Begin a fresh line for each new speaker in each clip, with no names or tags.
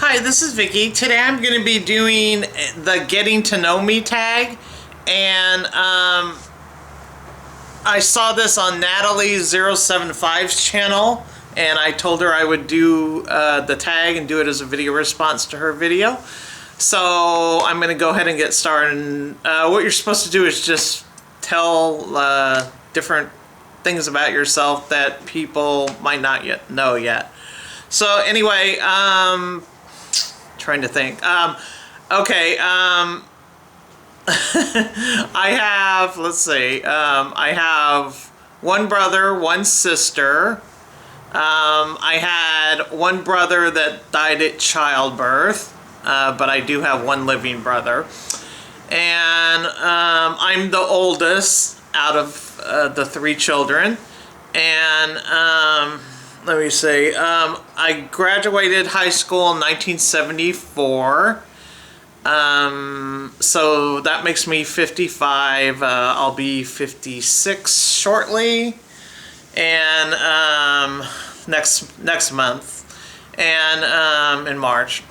Hi, this is Vicky. Today I'm going to be doing the Getting to Know Me tag, and I saw this on Natalie075's channel, and I told her I would do the tag and do it as a video response to her video. So I'm going to go ahead and get started. And, what you're supposed to do is just tell different things about yourself that people might not yet know yet. So anyway, trying to think. Okay, I have, let's see, I have one brother, one sister. I had one brother that died at childbirth, but I do have one living brother. And I'm the oldest out of the three children. And let me see, I graduated high school in 1974. So that makes me 55. I'll be 56 shortly, and next month, and in March.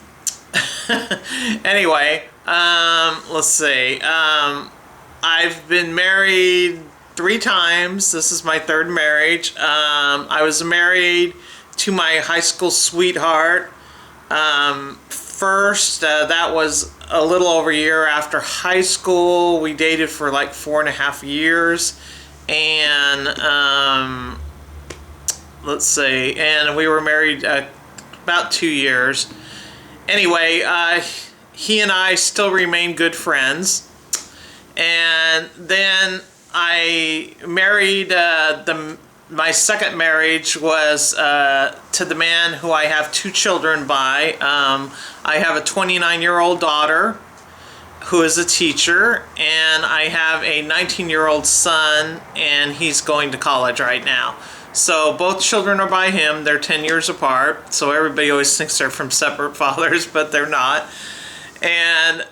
Anyway, let's see. I've been married 3 times. This is my 3rd marriage. I was married to my high school sweetheart. First, that was a little over a year after high school. We dated for like 4.5 years, and let's see, and we were married about 2 years. Anyway, he and I still remain good friends, and then I married, my second marriage was to the man who I have 2 children by. I have a 29-year-old daughter who is a teacher, and I have a 19-year-old son, and he's going to college right now. So both children are by him. They're 10 years apart, so everybody always thinks they're from separate fathers, but they're not. And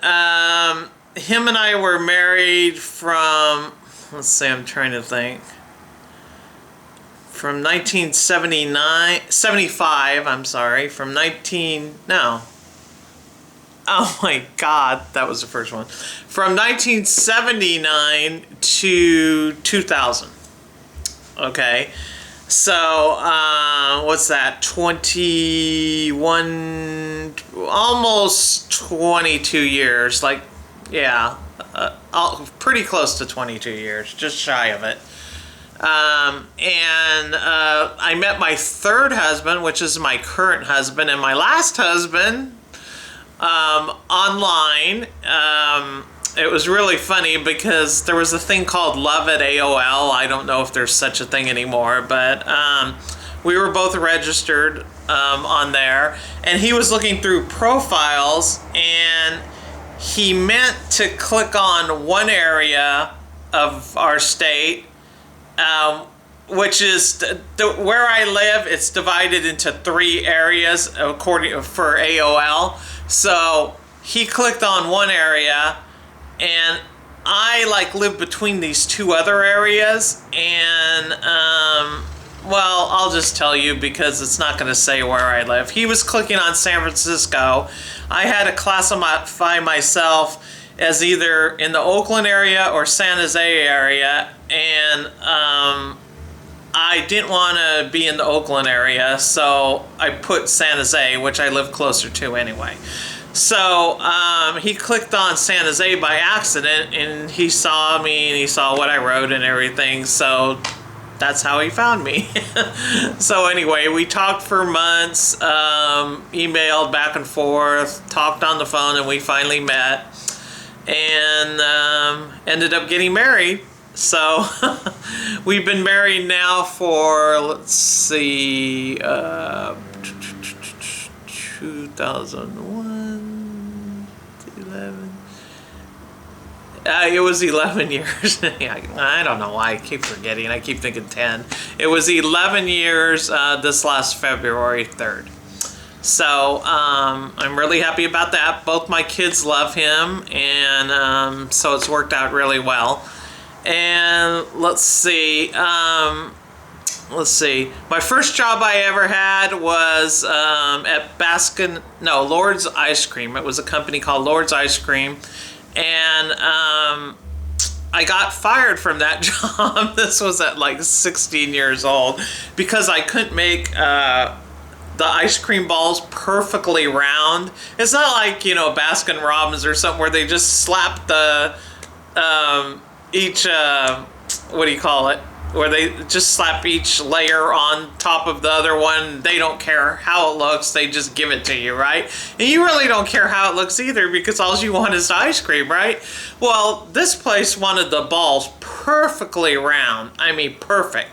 him and I were married from, let's see, I'm trying to think. From 1975, I'm sorry, oh my God, that was the first one. From 1979 to 2000. Okay, so what's that? 21, almost 22 years. Like, yeah, pretty close to 22 years, just shy of it. And I met my 3rd husband, which is my current husband, and my last husband online. It was really funny because there was a thing called Love at AOL. I don't know if there's such a thing anymore, but we were both registered on there, and he was looking through profiles, and he meant to click on one area of our state, which is where I live. It's divided into 3 areas for AOL. So he clicked on one area, and I live between these 2 other areas, and well, I'll just tell you because it's not going to say where I live. He was clicking on San Francisco. I had to classify myself as either in the Oakland area or San Jose area, and I didn't want to be in the Oakland area, so I put San Jose, which I live closer to anyway. So he clicked on San Jose by accident, and he saw me, and he saw what I wrote and everything, so that's how he found me. So anyway, we talked for months, emailed back and forth, talked on the phone, and we finally met, and ended up getting married. So we've been married now for, let's see, 2001, 11. It was 11 years. I don't know why I keep forgetting. I keep thinking 10. It was 11 years this last February 3rd. So I'm really happy about that. Both my kids love him, and so it's worked out really well. And let's see, let's see. My first job I ever had was at Lord's Ice Cream. It was a company called Lord's Ice Cream, and I got fired from that job. This was at like 16 years old because I couldn't make the ice cream balls perfectly round. It's not like, you know, Baskin Robbins or something where they just slap the each what do you call it? Where they just slap each layer on top of the other one. They don't care how it looks, they just give it to you, right? And you really don't care how it looks either because all you want is the ice cream, right? Well, this place wanted the balls perfectly round. I mean, perfect.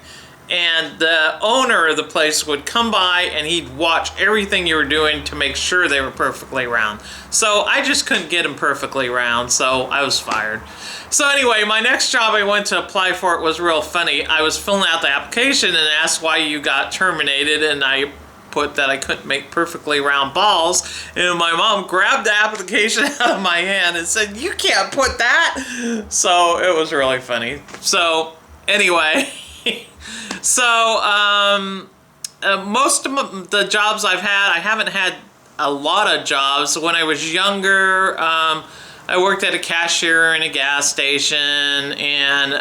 And the owner of the place would come by and he'd watch everything you were doing to make sure they were perfectly round. So I just couldn't get them perfectly round, so I was fired. So anyway, my next job I went to apply for, it was real funny. I was filling out the application and asked why you got terminated, and I put that I couldn't make perfectly round balls, and my mom grabbed the application out of my hand and said, "You can't put that." So it was really funny. So anyway, so most of the jobs I've had, I haven't had a lot of jobs. When I was younger, I worked at a cashier in a gas station, and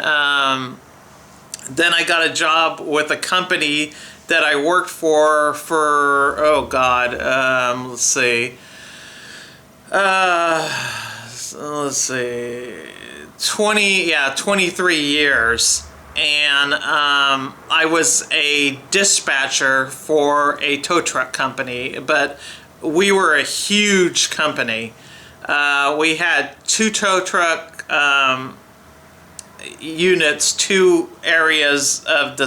then I got a job with a company that I worked for oh God, let's see, 23 years. And I was a dispatcher for a tow truck company, but we were a huge company. We had 2 tow truck units, 2 areas of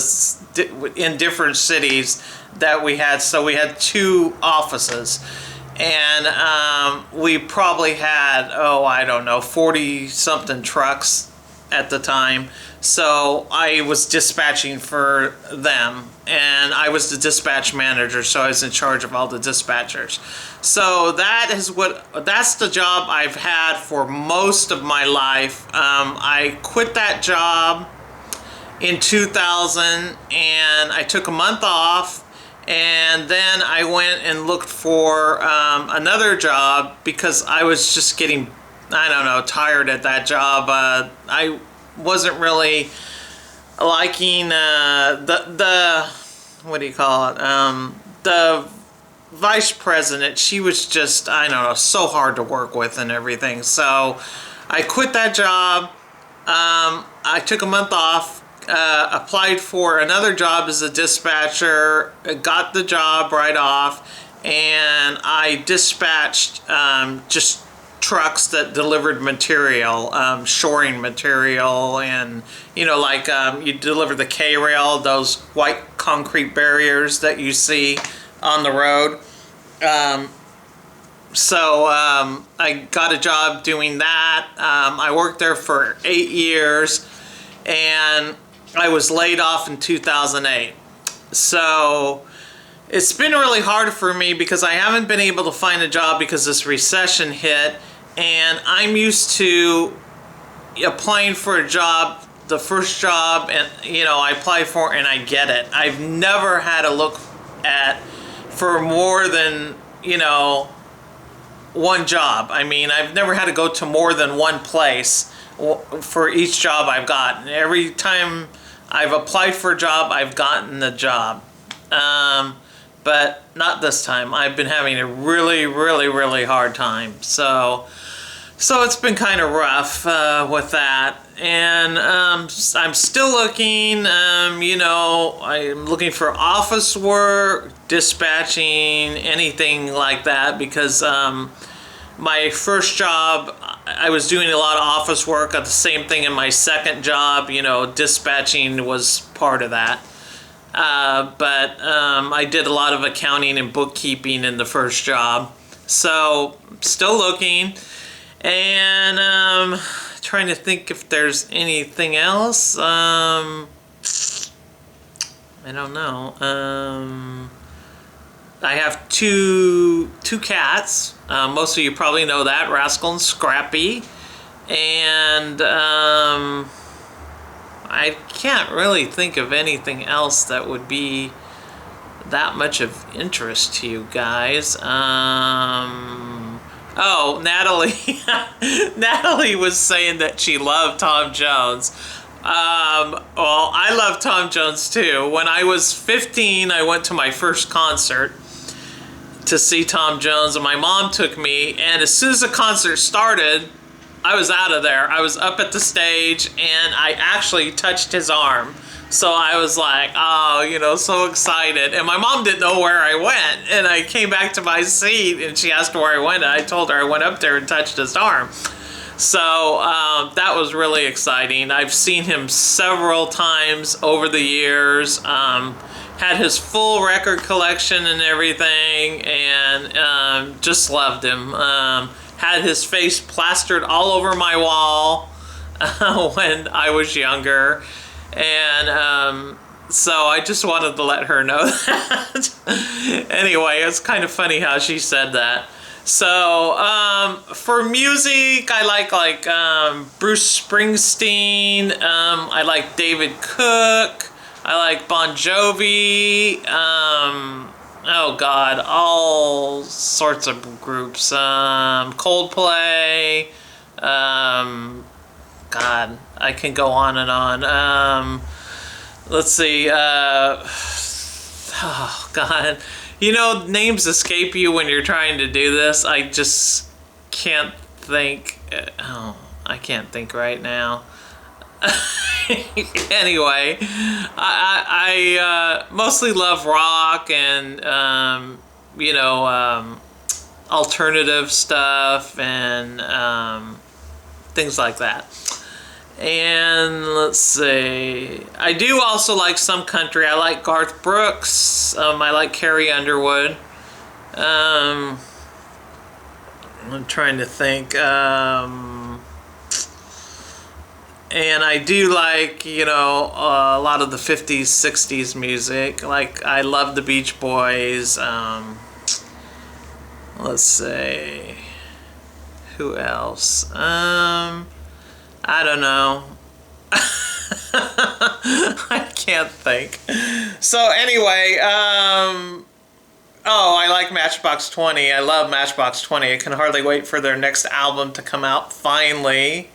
in different cities that we had. So we had 2 offices, and we probably had, I don't know, 40 something trucks at the time. So I was dispatching for them, and I was the dispatch manager, so I was in charge of all the dispatchers. So that's the job I've had for most of my life. I quit that job in 2000, and I took a month off, and then I went and looked for another job because I was just getting, I don't know, tired at that job. I wasn't really liking the what do you call it? The vice president. She was just, I don't know, so hard to work with and everything. So I quit that job. I took a month off, applied for another job as a dispatcher, got the job right off, and I dispatched just trucks that delivered material, shoring material, and you know, like you deliver the K-rail, those white concrete barriers that you see on the road. So I got a job doing that. I worked there for 8 years, and I was laid off in 2008. So it's been really hard for me because I haven't been able to find a job because this recession hit. And I'm used to applying for a job, the first job, and you know, I apply for it and I get it. I've never had to look at for more than, you know, one job. I mean, I've never had to go to more than one place for each job I've gotten. Every time I've applied for a job, I've gotten the job. But not this time. I've been having a really, really, really hard time. So it's been kind of rough with that. And I'm still looking, you know, I'm looking for office work, dispatching, anything like that, because my first job, I was doing a lot of office work. Got the same thing in my second job, you know, dispatching was part of that. But I did a lot of accounting and bookkeeping in the first job. So, still looking. And trying to think if there's anything else. I don't know. I have two cats. Most of you probably know that, Rascal and Scrappy. And I I can't really think of anything else that would be that much of interest to you guys. Oh, Natalie. Natalie was saying that she loved Tom Jones. Well, I love Tom Jones too. When I was 15, I went to my first concert to see Tom Jones, and my mom took me, and as soon as the concert started, I was out of there. I was up at the stage, and I actually touched his arm. So I was like, oh, you know, so excited. And my mom didn't know where I went. And I came back to my seat, and she asked where I went. And I told her I went up there and touched his arm. So that was really exciting. I've seen him several times over the years. Had his full record collection and everything, and just loved him. Had his face plastered all over my wall when I was younger. And so I just wanted to let her know that. Anyway, it's kind of funny how she said that. So for music, I like Bruce Springsteen. I like David Cook. I like Bon Jovi. Oh God, all sorts of groups. Coldplay. God, I can go on and on. Let's see. Oh God, you know, names escape you when you're trying to do this. I just can't think. Oh, I can't think right now. Anyway, I mostly love rock and you know, alternative stuff and things like that. And let's see, I do also like some country. I like Garth Brooks. I like Carrie Underwood. I'm trying to think. And I do like, you know, a lot of the 50s, 60s music. Like, I love the Beach Boys. Let's see, who else? I don't know. I can't think. So anyway, oh, I like Matchbox 20. I love Matchbox 20. I can hardly wait for their next album to come out finally.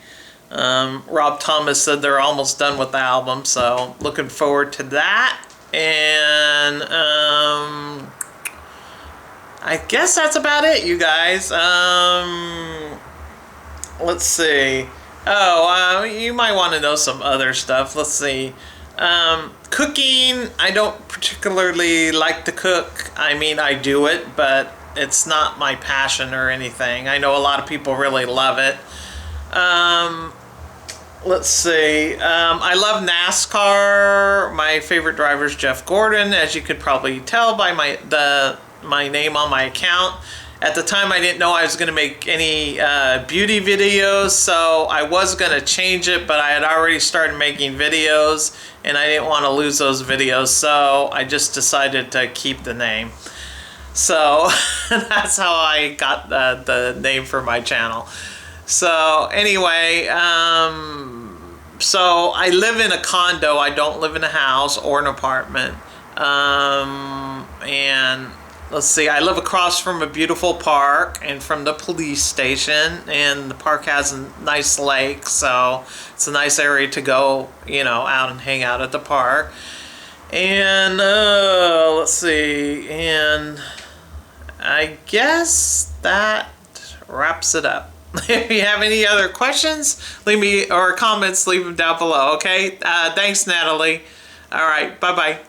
Rob Thomas said they're almost done with the album, so looking forward to that. And I guess that's about it, you guys. Let's see. Oh, you might want to know some other stuff. Let's see. Cooking, I don't particularly like to cook. I mean, I do it, but it's not my passion or anything. I know a lot of people really love it. Let's see. I love NASCAR. My favorite driver is Jeff Gordon, as you could probably tell by my name on my account. At the time, I didn't know I was going to make any beauty videos, so I was going to change it, but I had already started making videos, and I didn't want to lose those videos, so I just decided to keep the name. So that's how I got the name for my channel. So anyway, so I live in a condo. I don't live in a house or an apartment. And let's see, I live across from a beautiful park and from the police station, and the park has a nice lake, so it's a nice area to go, you know, out and hang out at the park. And let's see, and I guess that wraps it up. If you have any other questions, leave me, or comments, leave them down below, okay? Thanks, Natalie. All right, bye-bye.